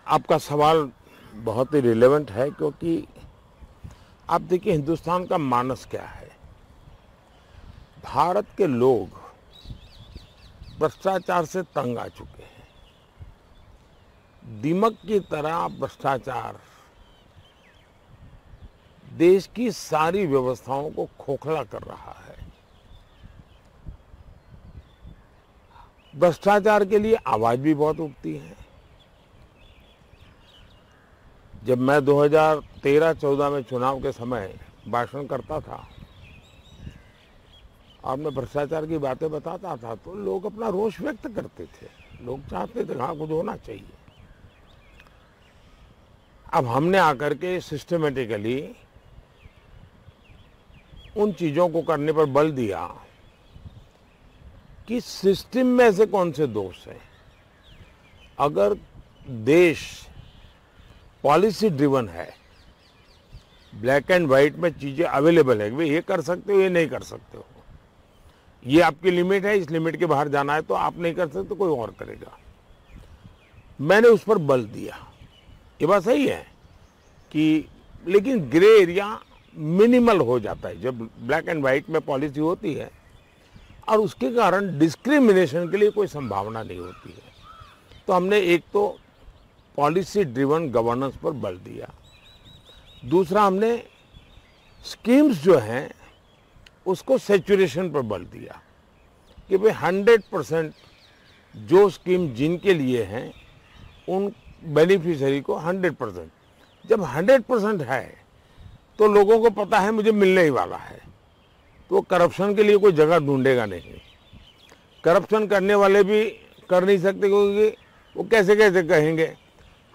आपका सवाल बहुत ही रिलेवेंट है, क्योंकि आप देखिए हिंदुस्तान का मानस क्या है। भारत के लोग भ्रष्टाचार से तंग आ चुके हैं। दीमक की तरह भ्रष्टाचार देश की सारी व्यवस्थाओं को खोखला कर रहा है। भ्रष्टाचार के लिए आवाज भी बहुत उठती है। जब मैं 2013-14 में चुनाव के समय भाषण करता था और मैं भ्रष्टाचार की बातें बताता था, तो लोग अपना रोष व्यक्त करते थे। लोग चाहते थे हाँ कुछ होना चाहिए। अब हमने आकर के सिस्टमेटिकली उन चीजों को करने पर बल दिया कि सिस्टम में ऐसे कौन से दोष हैं। अगर देश पॉलिसी ड्रिवन है, ब्लैक एंड व्हाइट में चीजें अवेलेबल है, भाई ये कर सकते हो, ये नहीं कर सकते हो, ये आपकी लिमिट है, इस लिमिट के बाहर जाना है तो आप नहीं कर सकते तो कोई और करेगा। मैंने उस पर बल दिया। ये बात सही है कि लेकिन ग्रे एरिया मिनिमल हो जाता है जब ब्लैक एंड व्हाइट में पॉलिसी होती है, और उसके कारण डिस्क्रिमिनेशन के लिए कोई संभावना नहीं होती है। तो हमने एक तो पॉलिसी ड्रिवन गवर्नेंस पर बल दिया। दूसरा, हमने स्कीम्स जो हैं उसको सैचुरेशन पर बल दिया कि भाई 100% जो स्कीम जिनके लिए हैं उन बेनिफिशियरी को 100%, जब 100% है तो लोगों को पता है मुझे मिलने ही वाला है, तो करप्शन के लिए कोई जगह ढूंढेगा नहीं। करप्शन करने वाले भी कर नहीं सकते, क्योंकि वो कैसे कैसे कहेंगे।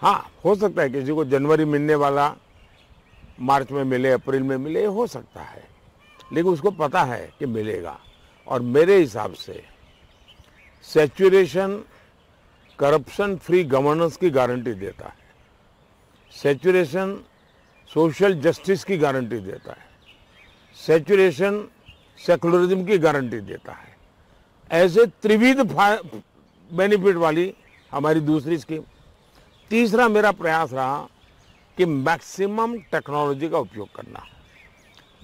हाँ, हो सकता है किसी को जनवरी मिलने वाला मार्च में मिले, अप्रैल में मिले, हो सकता है, लेकिन उसको पता है कि मिलेगा। और मेरे हिसाब से सैचुरेशन करप्शन फ्री गवर्नेंस की गारंटी देता है, सैचुरेशन सोशल जस्टिस की गारंटी देता है, सैचुरेशन सेकुलरिज्म की गारंटी देता है। ऐसे त्रिविध बेनिफिट वाली हमारी दूसरी स्कीम। तीसरा मेरा प्रयास रहा कि मैक्सिमम टेक्नोलॉजी का उपयोग करना।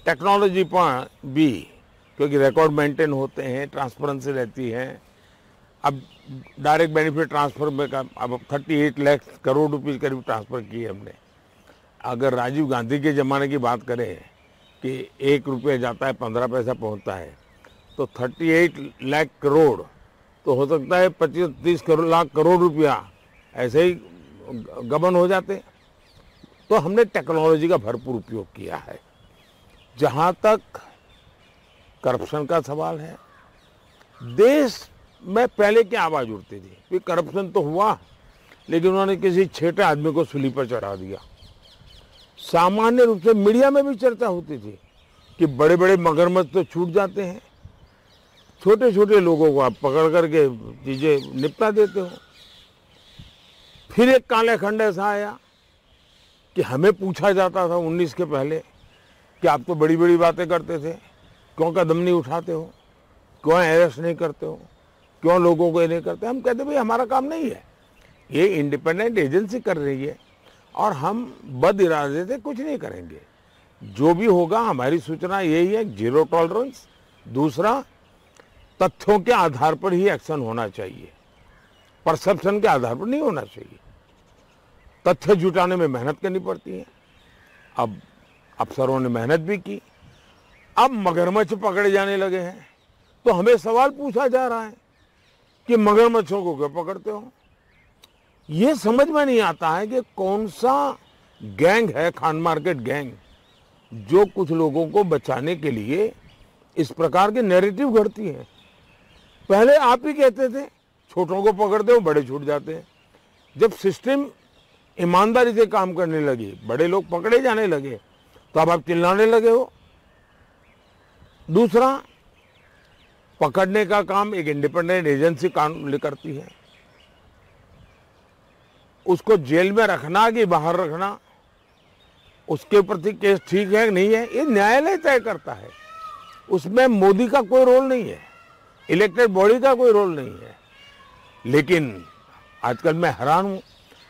टेक्नोलॉजी पर भी, क्योंकि रिकॉर्ड मेंटेन होते हैं, ट्रांसपेरेंसी रहती है। अब डायरेक्ट बेनिफिट ट्रांसफर में अब 38 लाख करोड़ रुपए करीब ट्रांसफर किए हमने। अगर राजीव गांधी के ज़माने की बात करें कि 1 रुपये जाता है 15 पैसा पहुंचता है, तो 38 लाख करोड़ तो हो सकता है 25-30 लाख करोड़ रुपया ऐसे ही गबन हो जाते। तो हमने टेक्नोलॉजी का भरपूर उपयोग किया है। जहां तक करप्शन का सवाल है, देश में पहले क्या आवाज उठती थी कि करप्शन तो हुआ, लेकिन उन्होंने किसी छेटे आदमी को सूली पर चढ़ा दिया। सामान्य रूप से मीडिया में भी चर्चा होती थी कि बड़े बड़े मगरमच्छ तो छूट जाते हैं, छोटे छोटे लोगों को आप पकड़ करके चीजें निपटा देते हो। फिर एक काले खंड ऐसा आया कि हमें पूछा जाता था 19 के पहले कि आप तो बड़ी बड़ी बातें करते थे, क्यों कदम नहीं उठाते हो, क्यों अरेस्ट नहीं करते हो, क्यों लोगों को ये नहीं करते। हम कहते भाई हमारा काम नहीं है, ये इंडिपेंडेंट एजेंसी कर रही है और हम बद इरादे से कुछ नहीं करेंगे। जो भी होगा हमारी सूचना यही है, जीरो टॉलरेंस। दूसरा, तथ्यों के आधार पर ही एक्शन होना चाहिए, परसेप्शन के आधार पर नहीं होना चाहिए। तथ्य जुटाने में मेहनत करनी पड़ती है। अब अफसरों ने मेहनत भी की, अब मगरमच्छ पकड़े जाने लगे हैं, तो हमें सवाल पूछा जा रहा है कि मगरमच्छों को क्यों पकड़ते हो। ये समझ में नहीं आता है कि कौन सा गैंग है, खान मार्केट गैंग, जो कुछ लोगों को बचाने के लिए इस प्रकार के नैरेटिव घड़ती है। पहले आप ही कहते थे छोटों को पकड़ते हो, बड़े छूट जाते हैं। जब सिस्टम ईमानदारी से काम करने लगी, बड़े लोग पकड़े जाने लगे, तो अब आप चिल्लाने लगे हो। दूसरा, पकड़ने का काम एक इंडिपेंडेंट एजेंसी काम करती है, उसको जेल में रखना कि बाहर रखना, उसके प्रति केस ठीक है कि नहीं है, ये न्यायालय तय करता है। उसमें मोदी का कोई रोल नहीं है, इलेक्टेड बॉडी का कोई रोल नहीं है। लेकिन आजकल मैं हैरान हूं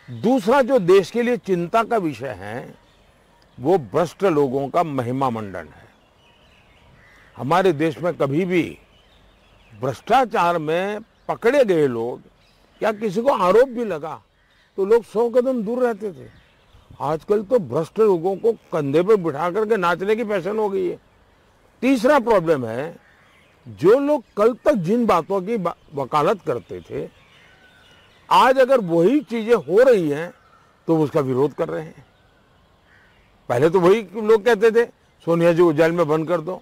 दूसरा जो देश के लिए चिंता का विषय है वो भ्रष्ट लोगों का महिमा मंडन है। हमारे देश में कभी भी भ्रष्टाचार में पकड़े गए लोग या किसी को आरोप भी लगा तो लोग 100 कदम दूर रहते थे। आजकल तो भ्रष्ट लोगों को कंधे पर बिठा करके नाचने की फैशन हो गई है। तीसरा प्रॉब्लम है, जो लोग कल तक जिन बातों की वकालत करते थे, आज अगर वही चीजें हो रही हैं तो उसका विरोध कर रहे हैं। पहले तो वही लोग कहते थे सोनिया जी को जेल में बंद कर दो,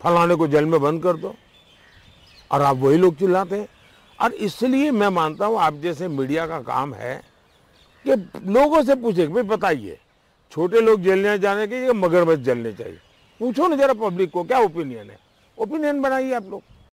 फलाने को जेल में बंद कर दो, और आप वही लोग चिल्लाते हैं। और इसलिए मैं मानता हूं आप जैसे मीडिया का काम है कि लोगों से पूछे भाई बताइए, छोटे लोग जेल जाने के या मगरमच्छ जलने चाहिए? पूछो ना जरा पब्लिक को क्या ओपिनियन है, ओपिनियन बनाइए आप लोग।